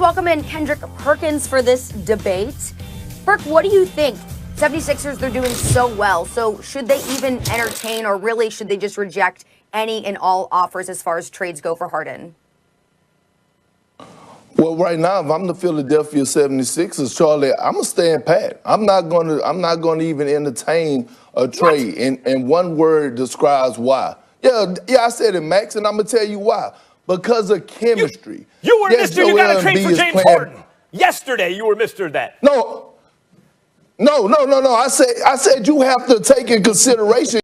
Welcome in Kendrick Perkins for this debate. Perk, what do you think? 76ers, they're doing so well. So should they even entertain, or really should they just reject any and all offers as far as trades go for Harden? Well, right now, if I'm the Philadelphia 76ers, Charlie, I'm gonna stand pat. I'm not gonna even entertain a trade. And one word describes why. Yeah, I said it, Max, and I'm gonna tell you why. Because of chemistry. You were Mr. You got to trade for James Harden. Yesterday, you were Mr. That. No. I said you have to take in consideration.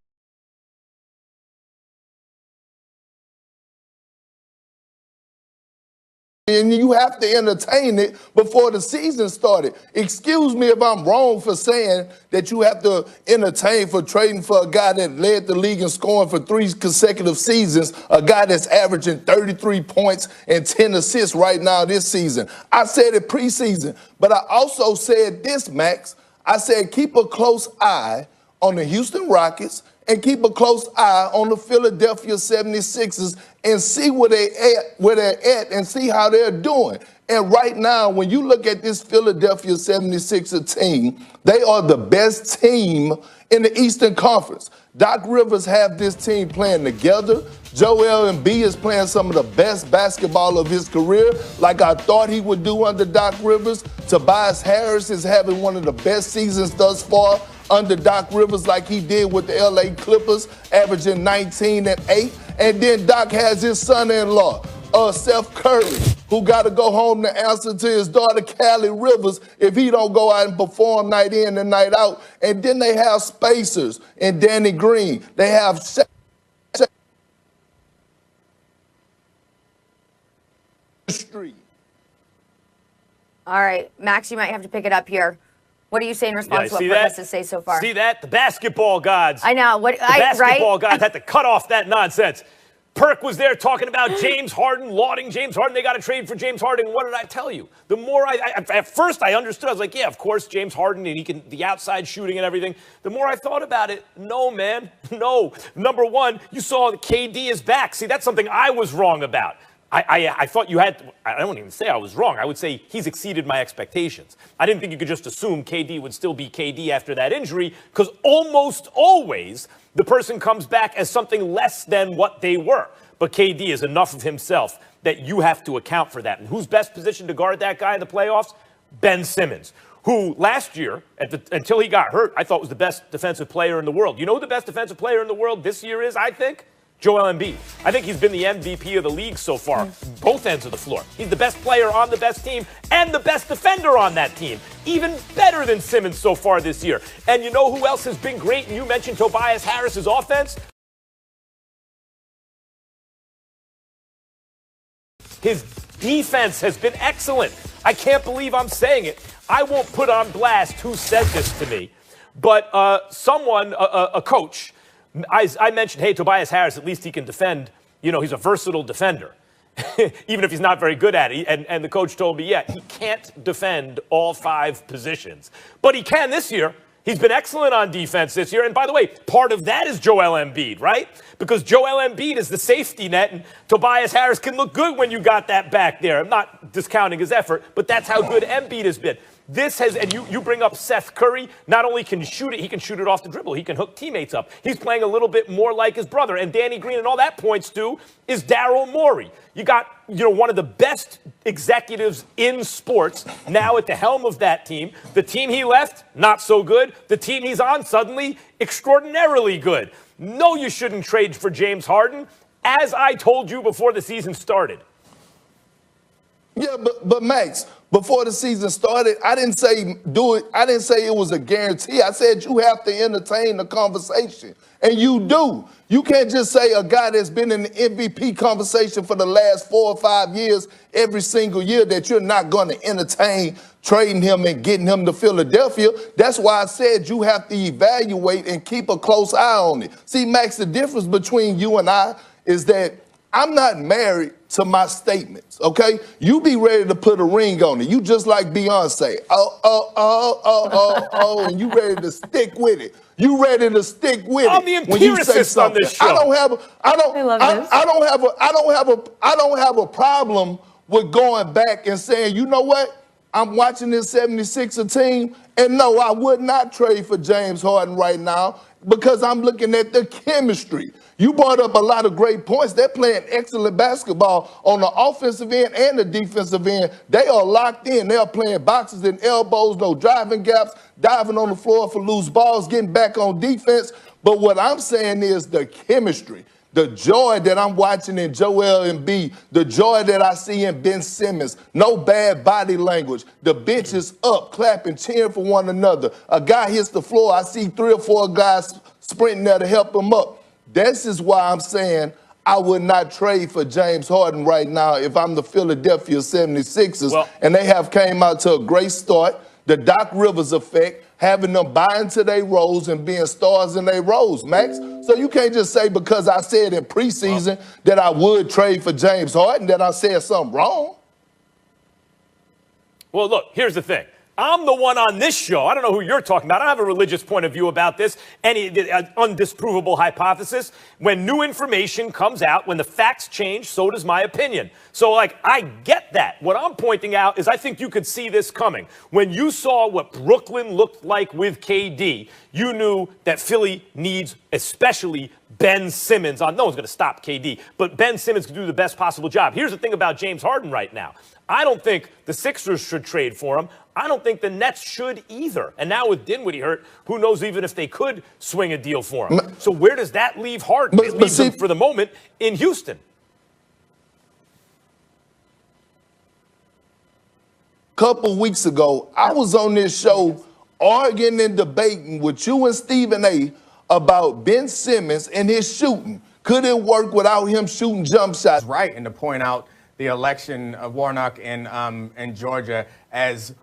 And you have to entertain it before the season started. Excuse me if I'm wrong for saying that you have to entertain for trading for a guy that led the league in scoring for 3 consecutive seasons, a guy that's averaging 33 points and 10 assists right now this season. I said it preseason, but I also said this, Max. I said keep a close eye on the Houston Rockets and keep a close eye on the Philadelphia 76ers and see where they're at and see how they're doing. And right now, when you look at this Philadelphia 76er team, they are the best team in the Eastern Conference. Doc Rivers have this team playing together. Joel Embiid is playing some of the best basketball of his career, like I thought he would do under Doc Rivers. Tobias Harris is having one of the best seasons thus far under Doc Rivers, like he did with the LA Clippers, averaging 19 and 8. And then Doc has his son-in-law, Steph Curry, who got to go home to answer to his daughter, Callie Rivers, if he don't go out and perform night in and night out. And then they have spacers and Danny Green. They have Street. All right, Max, you might have to pick it up here. What do you say in response to what Perk has to say so far? See that? The basketball gods. I know. The basketball gods had to cut off that nonsense. Perk was there talking about James Harden, lauding James Harden. They got to trade for James Harden. What did I tell you? The more at first I understood, I was like, yeah, of course, James Harden, and he can, the outside shooting and everything. The more I thought about it, no, man, no. Number one, you saw that KD is back. See, that's something I was wrong about. I thought you had, I don't even say I was wrong. I would say he's exceeded my expectations. I didn't think you could just assume KD would still be KD after that injury, because almost always the person comes back as something less than what they were. But KD is enough of himself that you have to account for that. And who's best positioned to guard that guy in the playoffs? Ben Simmons, who last year, until he got hurt, I thought was the best defensive player in the world. You know who the best defensive player in the world this year is, I think? Joel Embiid. I think he's been the MVP of the league so far, both ends of the floor. He's the best player on the best team and the best defender on that team. Even better than Simmons so far this year. And you know who else has been great? And you mentioned Tobias Harris's offense. His defense has been excellent. I can't believe I'm saying it. I won't put on blast who said this to me, but a coach, I mentioned, hey, Tobias Harris, at least he can defend. You know, he's a versatile defender, even if he's not very good at it. And the coach told me, yeah, he can't defend all 5 positions, but he can this year. He's been excellent on defense this year. And by the way, part of that is Joel Embiid, right? Because Joel Embiid is the safety net, and Tobias Harris can look good when you got that back there. I'm not discounting his effort, but that's how good Embiid has been. This has, and you bring up Seth Curry, not only can he shoot it off the dribble, he can hook teammates up. He's playing a little bit more like his brother. And Danny Green, and all that points to is Daryl Morey. You got, one of the best executives in sports now at the helm of that team. The team he left, not so good. The team he's on, suddenly extraordinarily good. No, you shouldn't trade for James Harden, as I told you before the season started. Yeah, but Max, before the season started, I didn't say do it. I didn't say it was a guarantee. I said you have to entertain the conversation, and you do. You can't just say a guy that's been in the MVP conversation for the last 4 or 5 years, every single year, that you're not going to entertain trading him and getting him to Philadelphia. That's why I said you have to evaluate and keep a close eye on it. See, Max, the difference between you and I is that I'm not married to my statements, okay? You be ready to put a ring on it. You just like Beyonce. And you ready to stick with it. You ready to stick with I'm it the when you say something. On this show. I don't have a problem with going back and saying, you know what? I'm watching this 76er team, and no, I would not trade for James Harden right now because I'm looking at the chemistry. You brought up a lot of great points. They're playing excellent basketball on the offensive end and the defensive end. They are locked in. They are playing boxes and elbows, no driving gaps, diving on the floor for loose balls, getting back on defense. But what I'm saying is the chemistry. The joy that I'm watching in Joel Embiid, the joy that I see in Ben Simmons, no bad body language. The bench is up, clapping, cheering for one another. A guy hits the floor, I see 3 or 4 guys sprinting there to help him up. This is why I'm saying I would not trade for James Harden right now if I'm the Philadelphia 76ers. And they have came out to a great start. The Doc Rivers effect, having them buy into their roles and being stars in their roles, Max. So you can't just say because I said in preseason that I would trade for James Harden that I said something wrong. Well, look, here's the thing. I'm the one on this show. I don't know who you're talking about. I don't have a religious point of view about this, any undisprovable hypothesis. When new information comes out, when the facts change, so does my opinion. So, I get that. What I'm pointing out is I think you could see this coming. When you saw what Brooklyn looked like with KD, you knew that Philly needs especially Ben Simmons. No one's going to stop KD, but Ben Simmons can do the best possible job. Here's the thing about James Harden right now. I don't think the Sixers should trade for him. I don't think the Nets should either. And now with Dinwiddie hurt, who knows even if they could swing a deal for him. So where does that leave Harden? It leaves him for the moment in Houston. Couple weeks ago, I was on this show arguing and debating with you and Stephen A. about Ben Simmons and his shooting. Could it work without him shooting jump shots? Right, and to point out the election of Warnock in Georgia as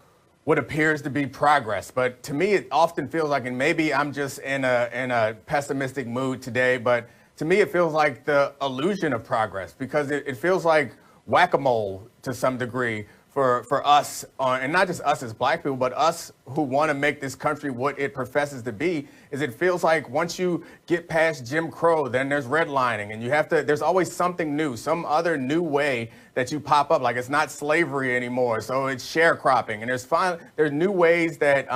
what appears to be progress. But to me, it often feels like, and maybe I'm just in a pessimistic mood today, but to me, it feels like the illusion of progress because it feels like whack-a-mole to some degree for us, and not just us as black people, but us who want to make this country what it professes to be, is it feels like once you get past Jim Crow, then there's redlining, and there's always something new, some other new way that you pop up, like it's not slavery anymore, so it's sharecropping, and there's new ways that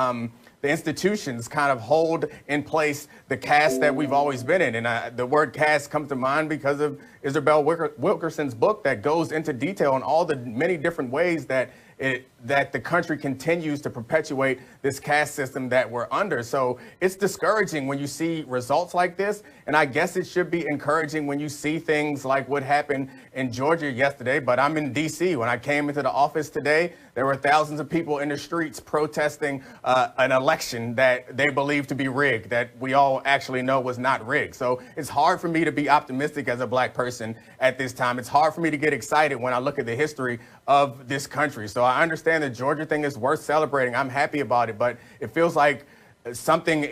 the institutions kind of hold in place the caste that we've always been in. And the word caste comes to mind because of Isabel Wilkerson's book that goes into detail on all the many different ways that the country continues to perpetuate this caste system that we're under. So it's discouraging when you see results like this. And I guess it should be encouraging when you see things like what happened in Georgia yesterday. But I'm in D.C. When I came into the office today, there were thousands of people in the streets protesting an election that they believe to be rigged, that we all actually know was not rigged. So it's hard for me to be optimistic as a black person at this time. It's hard for me to get excited when I look at the history of this country. So I understand the Georgia thing is worth celebrating. I'm happy about it, but it feels like something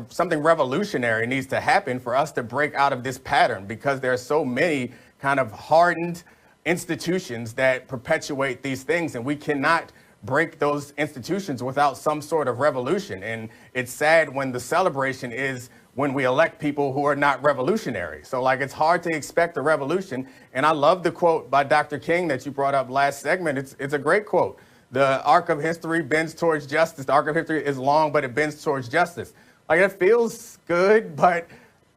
something revolutionary needs to happen for us to break out of this pattern, because there are so many kind of hardened institutions that perpetuate these things, and we cannot break those institutions without some sort of revolution. And it's sad when the celebration is when we elect people who are not revolutionary. So it's hard to expect a revolution. And I love the quote by Dr. King that you brought up last segment. It's a great quote. The arc of history bends towards justice. The arc of history is long, but it bends towards justice. It feels good, but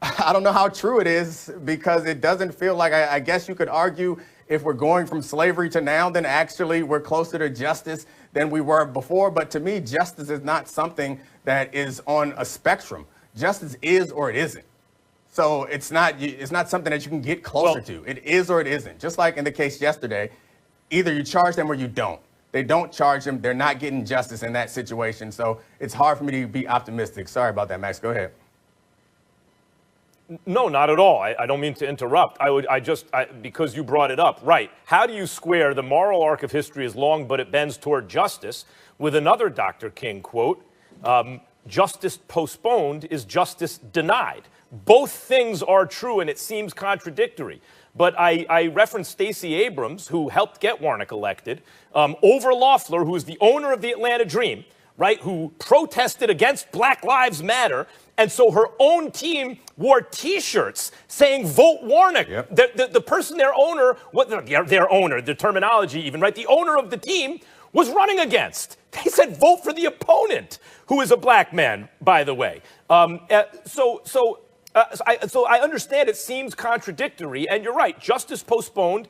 I don't know how true it is, because it doesn't feel like, I guess you could argue if we're going from slavery to now, then actually we're closer to justice than we were before. But to me, justice is not something that is on a spectrum. Justice is or it isn't. So it's not something that you can get closer to. It is or it isn't. Just like in the case yesterday, either you charge them or you don't. They don't charge them. They're not getting justice in that situation. So it's hard for me to be optimistic. Sorry about that, Max. Go ahead. No, not at all. I don't mean to interrupt. Because you brought it up, right. How do you square the moral arc of history is long, but it bends toward justice, with another Dr. King quote, justice postponed is justice denied. Both things are true, and it seems contradictory. But I referenced Stacey Abrams, who helped get Warnock elected, over Loeffler, who is the owner of the Atlanta Dream, right, who protested against Black Lives Matter. And so her own team wore T-shirts saying, vote Warnock. Yep. The person, their owner, the terminology even, right? The owner of the team was running against. They said, vote for the opponent, who is a black man, by the way. So I understand it seems contradictory, and you're right. Justice postponed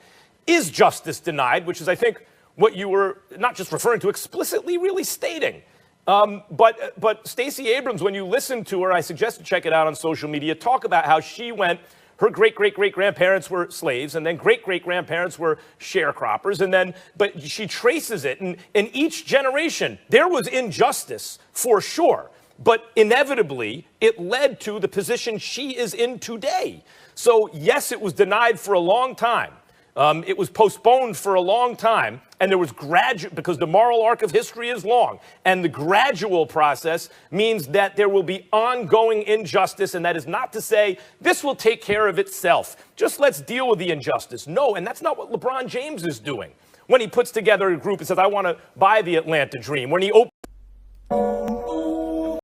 is justice denied, which is, I think, what you were not just referring to, explicitly really stating. But Stacey Abrams, when you listen to her, I suggest to check it out on social media, talk about how she went, her great-great-great-grandparents were slaves, and then great-great-grandparents were sharecroppers, but she traces it, and in each generation, there was injustice, for sure. But inevitably, it led to the position she is in today. So yes, it was denied for a long time. It was postponed for a long time, and there was because the moral arc of history is long, and the gradual process means that there will be ongoing injustice, and that is not to say this will take care of itself. Just let's deal with the injustice. No, and that's not what LeBron James is doing when he puts together a group and says, I want to buy the Atlanta Dream, when he opens